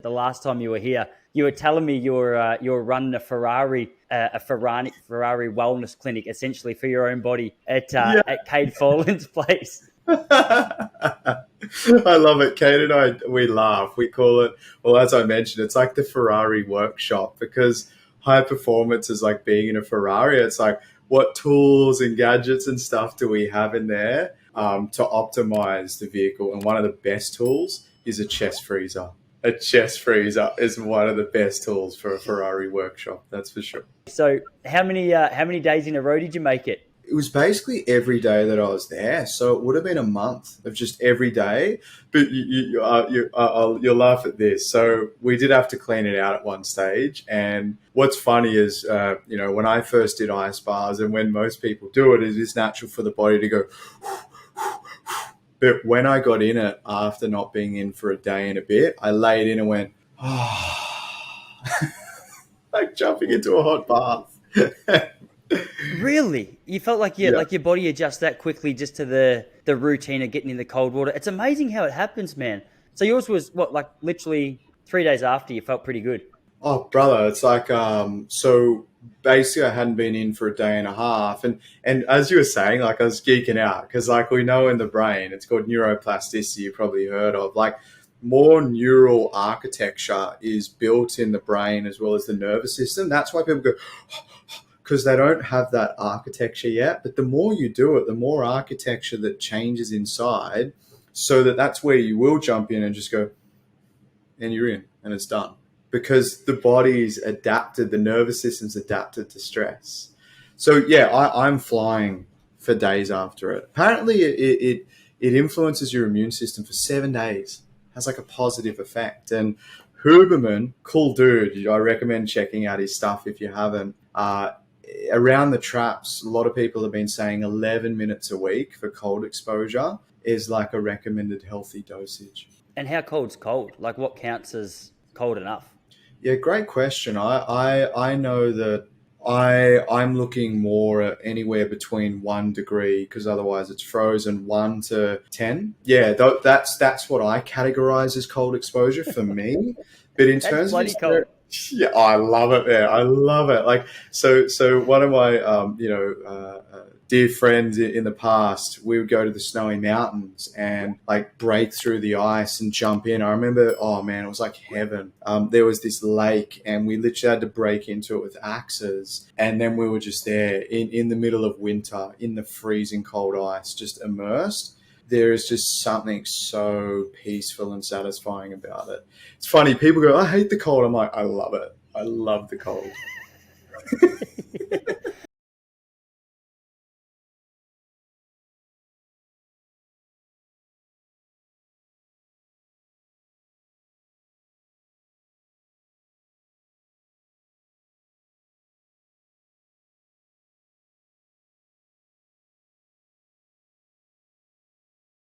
The last time you were here, you were telling me you're running a Ferrari wellness clinic, essentially for your own body Yeah. at Cade Folan's place. I love it. Kate and I, we laugh. We call it, well, as I mentioned, it's like the Ferrari workshop because high performance is like being in a Ferrari. It's like, what tools and gadgets and stuff do we have in there to optimize the vehicle? And one of the best tools is a chest freezer. A chest freezer is one of the best tools for a Ferrari workshop. That's for sure. So how many days in a row did you make it? It was basically every day that I was there. So it would have been a month of just every day. But you'll laugh at this. So we did have to clean it out at one stage. And what's funny is, when I first did ice bars and when most people do it, it is natural for the body to go. But when I got in it after not being in for a day and a bit, I laid in and went, like jumping into a hot bath. Really? You felt like Yeah. like your body adjusts that quickly just to the routine of getting in the cold water. It's amazing how it happens, man. So yours was what, like literally 3 days after you felt pretty good. Oh, brother, it's like so basically I hadn't been in for a day and a half and as you were saying, like I was geeking out because like we know in the brain, it's called neuroplasticity, you probably heard of. Like more neural architecture is built in the brain as well as the nervous system. That's why people go because they don't have that architecture yet. But the more you do it, the more architecture that changes inside so that's where you will jump in and just go, and you're in and it's done because the body's adapted, the nervous system's adapted to stress. So yeah, I'm flying for days after it. Apparently it influences your immune system for 7 days, has like a positive effect. And Huberman, cool dude, I recommend checking out his stuff if you haven't. Around the traps, a lot of people have been saying 11 minutes a week for cold exposure is like a recommended healthy dosage. And how cold's cold? Like what counts as cold enough? Yeah, great question. I know that I'm looking more at anywhere between 1 degree because otherwise it's frozen 1 to 10. Yeah, that's what I categorize as cold exposure for me. But in That's terms of bloody cold. yeah, I love it, man. I love it. Like so one of my dear friends in the past, we would go to the snowy mountains and like break through the ice and jump in. I remember, oh man, it was like heaven. There was this lake and we literally had to break into it with axes. And then we were just there in the middle of winter in the freezing cold ice, just immersed. There is just something so peaceful and satisfying about it. It's funny, people go, I hate the cold. I'm like, I love it. I love the cold.